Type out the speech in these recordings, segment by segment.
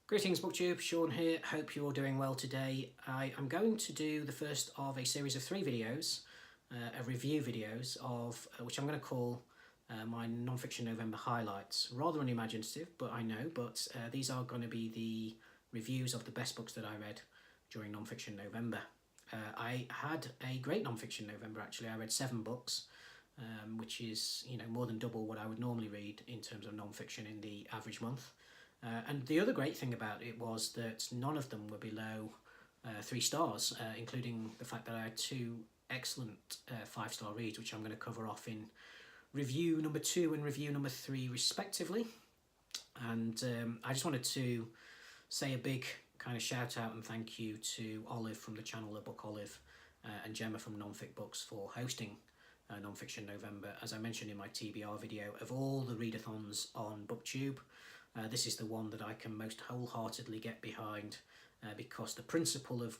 Greetings BookTube, Sean here, hope you're all doing well today. I am going to do the first of a series of 3 videos, review videos of which I'm going to call my Nonfiction November highlights. Rather unimaginative, but I know, but these are going to be the reviews of the best books that I read during Nonfiction November. I had a great Nonfiction November actually. I read 7 books, which is more than double what I would normally read in terms of nonfiction in the average month. And the other great thing about it was that none of them were below 3 stars, including the fact that I had 2 excellent 5-star reads, which I'm going to cover off in review number 2 and review number 3 respectively. And I just wanted to say a big kind of shout out and thank you to Olive from the channel The Book Olive and Gemma from Nonfic Books for hosting Nonfiction November. As I mentioned in my TBR video, of all the readathons on BookTube, this is the one that I can most wholeheartedly get behind because the principle of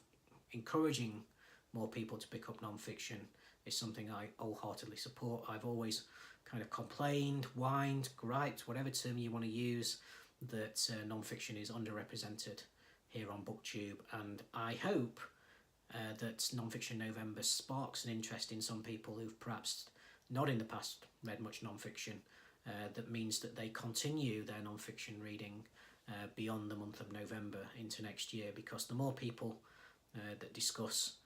encouraging more people to pick up non-fiction is something I wholeheartedly support. I've always kind of complained, whined, griped, whatever term you want to use, that non-fiction is underrepresented here on BookTube, and I hope that Non-Fiction November sparks an interest in some people who've perhaps not in the past read much non-fiction. That means that they continue their non-fiction reading beyond the month of November into next year, because the more people that discuss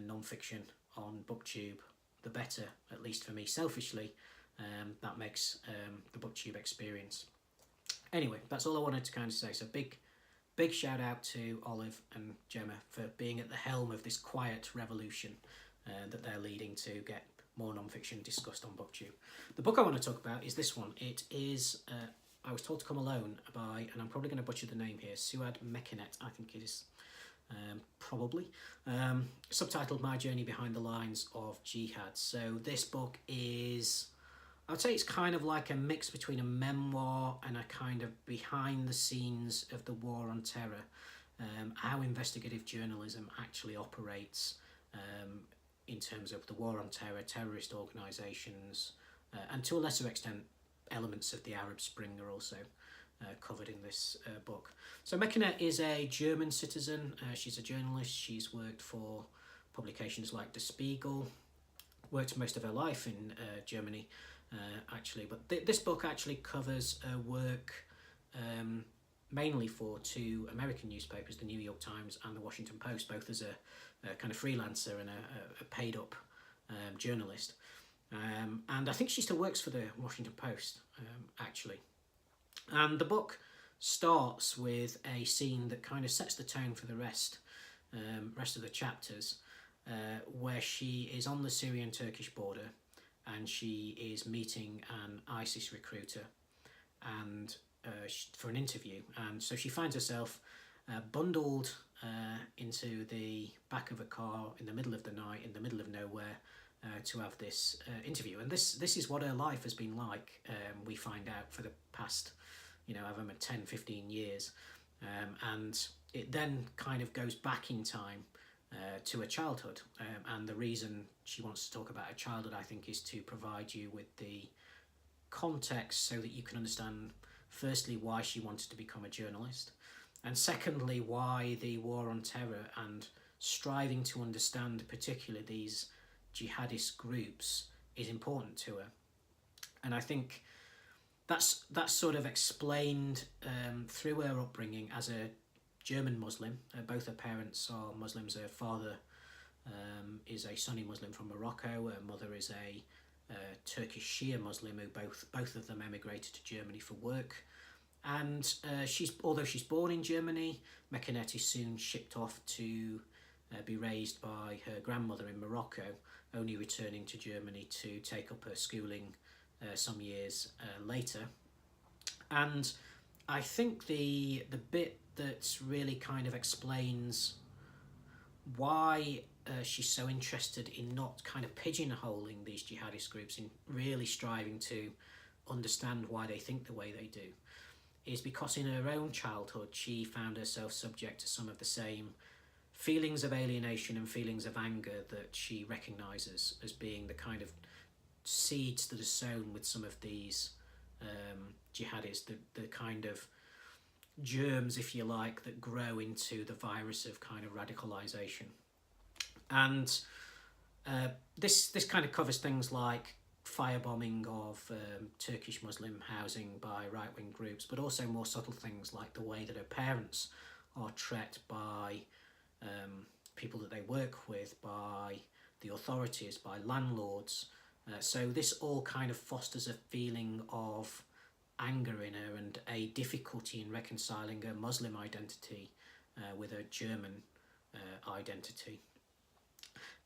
non-fiction on BookTube, the better, at least for me selfishly. That makes the BookTube experience. Anyway, that's all I wanted to kind of say. So big shout out to Olive and Gemma for being at the helm of this quiet revolution that they're leading to get more non-fiction discussed on BookTube. The book I want to talk about is this one. It is I Was Told to Come Alone by, and I'm probably going to butcher the name here, Souad Mekhennet, I think it is, probably. Subtitled My Journey Behind the Lines of Jihad. So this book is, I would say it's kind of like a mix between a memoir and a kind of behind the scenes of the war on terror, how investigative journalism actually operates in terms of the war on terror, terrorist organisations, and to a lesser extent elements of the Arab Spring are also covered in this book. So Mekhennet is a German citizen. She's a journalist. She's worked for publications like Der Spiegel, worked most of her life in Germany actually, but this book actually covers her work mainly for 2 American newspapers, the New York Times and the Washington Post, both as a kind of freelancer and a paid up journalist. And I think she still works for the Washington Post actually. And the book starts with a scene that kind of sets the tone for the rest of the chapters, where she is on the Syrian-Turkish border and she is meeting an ISIS recruiter and for an interview, and so she finds herself bundled into the back of a car in the middle of the night, in the middle of nowhere, to have this interview. And this is what her life has been like, we find out, for the past, over 10, 15 years. And it then kind of goes back in time to her childhood. And the reason she wants to talk about her childhood, I think, is to provide you with the context so that you can understand, firstly, why she wanted to become a journalist, and secondly, why the war on terror and striving to understand particularly these jihadist groups is important to her. And I think that's sort of explained through her upbringing as a German Muslim. Both her parents are Muslims. Her father is a Sunni Muslim from Morocco. Her mother is a Turkish Shia Muslim who both of them emigrated to Germany for work. And although she's born in Germany, Mekhennet is soon shipped off to be raised by her grandmother in Morocco, only returning to Germany to take up her schooling some years later. And I think the bit that really kind of explains why she's so interested in not kind of pigeonholing these jihadist groups, in really striving to understand why they think the way they do, is because in her own childhood she found herself subject to some of the same feelings of alienation and feelings of anger that she recognises as being the kind of seeds that are sown with some of these jihadis, the kind of germs, if you like, that grow into the virus of kind of radicalisation. And this kind of covers things like firebombing of Turkish Muslim housing by right-wing groups, but also more subtle things like the way that her parents are treated by people that they work with, by the authorities, by landlords. So this all kind of fosters a feeling of anger in her and a difficulty in reconciling her Muslim identity with her German identity.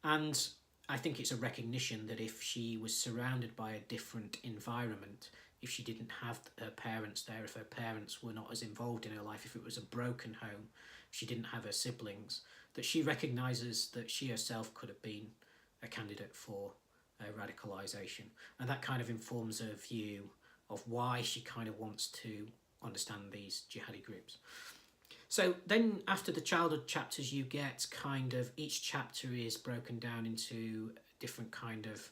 And I think it's a recognition that if she was surrounded by a different environment, if she didn't have her parents there, if her parents were not as involved in her life, if it was a broken home, if she didn't have her siblings, that she recognises that she herself could have been a candidate for radicalisation. And that kind of informs her view of why she kind of wants to understand these jihadi groups. So then after the childhood chapters, you get kind of, each chapter is broken down into different kind of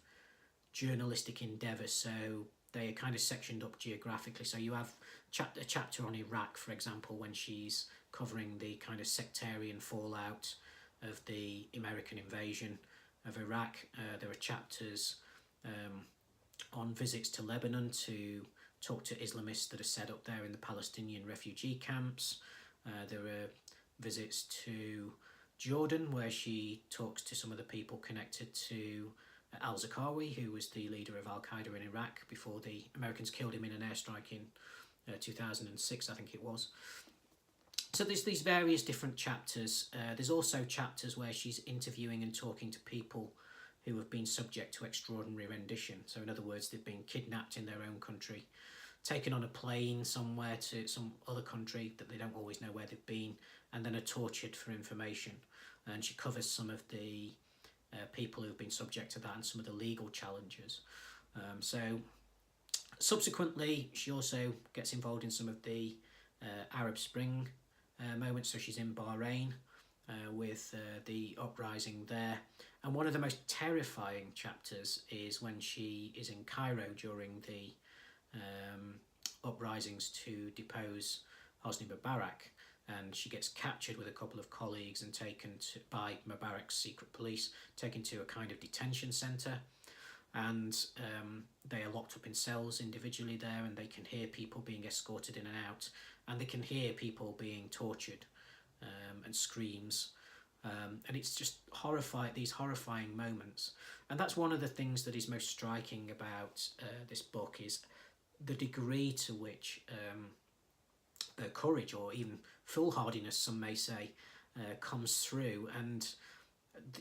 journalistic endeavours. So they are kind of sectioned up geographically. So you have a chapter on Iraq, for example, when she's covering the kind of sectarian fallout of the American invasion of Iraq. There are chapters on visits to Lebanon to talk to Islamists that are set up there in the Palestinian refugee camps. There are visits to Jordan, where she talks to some of the people connected to al-Zarqawi, who was the leader of al-Qaeda in Iraq before the Americans killed him in an airstrike in 2006, I think it was. So there's these various different chapters. There's also chapters where she's interviewing and talking to people who have been subject to extraordinary rendition. So in other words, they've been kidnapped in their own country, taken on a plane somewhere to some other country that they don't always know where they've been, and then are tortured for information. And she covers some of the people who've been subject to that and some of the legal challenges. So subsequently, she also gets involved in some of the Arab Spring moments. So she's in Bahrain with the uprising there. And one of the most terrifying chapters is when she is in Cairo during the uprisings to depose Hosni Mubarak, and she gets captured with a couple of colleagues and taken by Mubarak's secret police, taken to a kind of detention centre, and they are locked up in cells individually there, and they can hear people being escorted in and out, and they can hear people being tortured and screams. And it's just these horrifying moments. And that's one of the things that is most striking about this book, is the degree to which courage, or even foolhardiness, some may say, comes through. And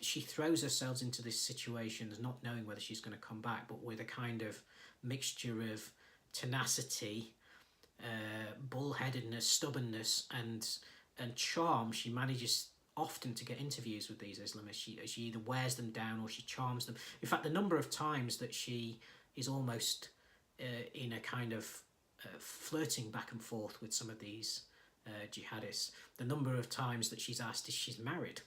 she throws herself into these situations not knowing whether she's going to come back, but with a kind of mixture of tenacity, bullheadedness, stubbornness, and charm. She manages often to get interviews with these Islamists. She either wears them down or she charms them. In fact, the number of times that she is almost in a kind of flirting back and forth with some of these jihadists, the number of times that she's asked if she's married,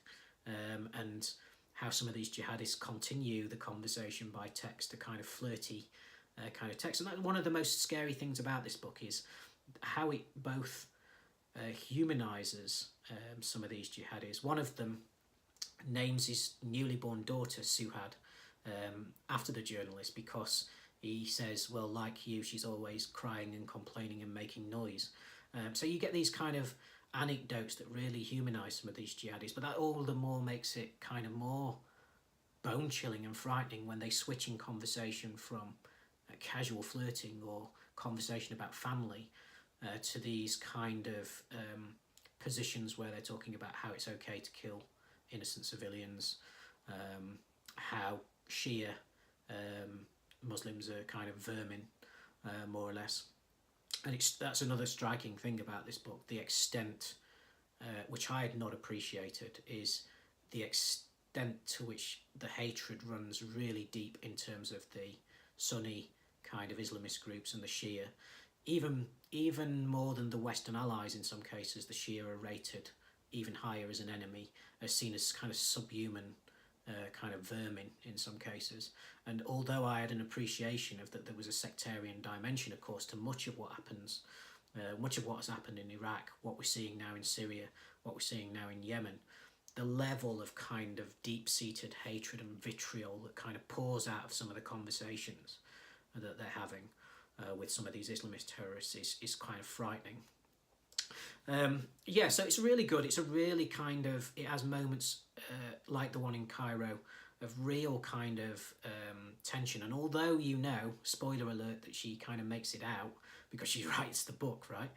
and how some of these jihadists continue the conversation by text, a kind of flirty kind of text. And that's one of the most scary things about this book, is how it both humanises some of these jihadis. One of them names his newly born daughter Souad after the journalist, because he says, well, like you, she's always crying and complaining and making noise. So you get these kind of anecdotes that really humanise some of these jihadis, but that all the more makes it kind of more bone-chilling and frightening when they switch in conversation from casual flirting or conversation about family to these kind of positions where they're talking about how it's okay to kill innocent civilians, how Shia Muslims are kind of vermin, more or less. And that's another striking thing about this book, the extent, which I had not appreciated, is the extent to which the hatred runs really deep in terms of the Sunni kind of Islamist groups and the Shia. Even more than the Western allies in some cases, the Shia are rated even higher as an enemy, are seen as kind of subhuman, kind of vermin in some cases. And although I had an appreciation of that there was a sectarian dimension, of course, to much of what happens much of what has happened in Iraq, what we're seeing now in Syria, what we're seeing now in Yemen, the level of kind of deep-seated hatred and vitriol that kind of pours out of some of the conversations that they're having with some of these Islamist terrorists is kind of frightening. Yeah, so it's really good. It's a really kind of, it has moments like the one in Cairo of real kind of tension. And although you know, spoiler alert, that she kind of makes it out because she writes the book, right?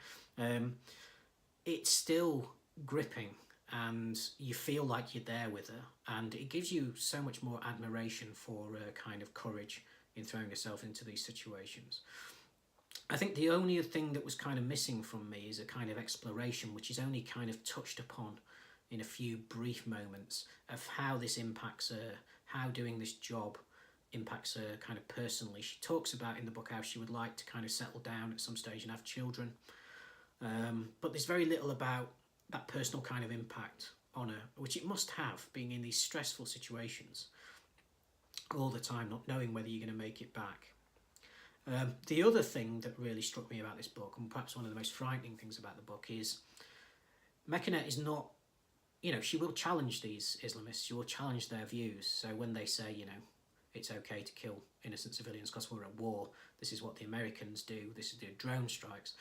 It's still gripping and you feel like you're there with her. And it gives you so much more admiration for her kind of courage in throwing herself into these situations. I think the only thing that was kind of missing from me is a kind of exploration, which is only kind of touched upon in a few brief moments, of how this impacts her, how doing this job impacts her kind of personally. She talks about in the book how she would like to kind of settle down at some stage and have children. But there's very little about that personal kind of impact on her, which it must have, being in these stressful situations all the time, not knowing whether you're going to make it back. The other thing that really struck me about this book, and perhaps one of the most frightening things about the book, is Mekhennet is not, you know, she will challenge these Islamists, she will challenge their views. So when they say, you know, it's okay to kill innocent civilians because we're at war, this is what the Americans do, this is the drone strikes.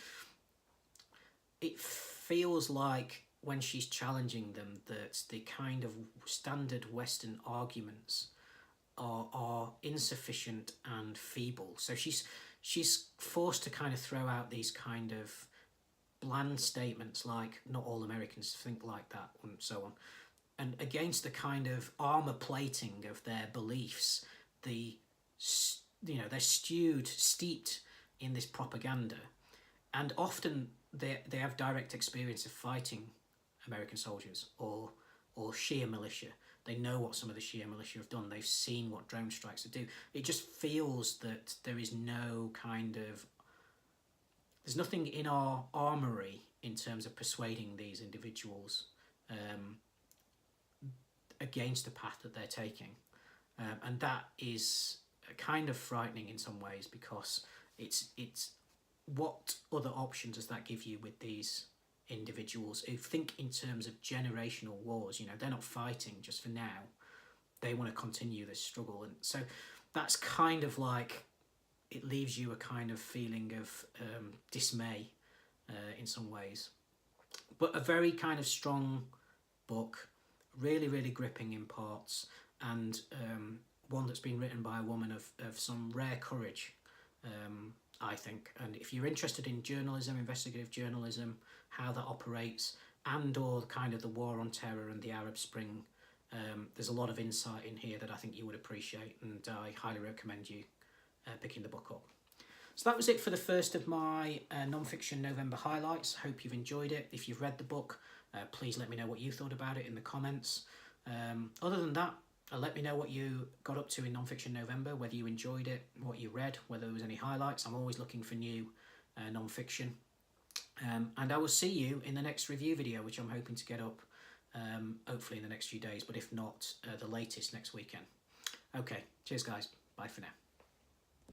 It feels like when she's challenging them that the kind of standard Western arguments are insufficient and feeble. So she's forced to kind of throw out these kind of bland statements like, not all Americans think like that, and so on. And against the kind of armour plating of their beliefs, they're steeped in this propaganda. And often they have direct experience of fighting American soldiers or Shia militia. They know what some of the Shia militia have done. They've seen what drone strikes do. It just feels that there is no kind of... There's nothing in our armoury in terms of persuading these individuals against the path that they're taking. And that is kind of frightening in some ways, because it's what other options does that give you with these individuals who think in terms of generational wars? You know, they're not fighting just for now, they want to continue this struggle. And so that's kind of like, it leaves you a kind of feeling of dismay in some ways. But a very kind of strong book, really, really gripping in parts, and one that's been written by a woman of some rare courage, I think. And if you're interested in journalism, investigative journalism, how that operates, and or kind of the war on terror and the Arab Spring, there's a lot of insight in here that I think you would appreciate, and I highly recommend you picking the book up. So that was it for the first of my Nonfiction November highlights. Hope you've enjoyed it. If you've read the book, please let me know what you thought about it in the comments. Other than that, let me know what you got up to in Nonfiction November, whether you enjoyed it, what you read, whether there was any highlights. I'm always looking for new non-fiction. And I will see you in the next review video, which I'm hoping to get up hopefully in the next few days, but if not, the latest next weekend. Okay, cheers guys, bye for now.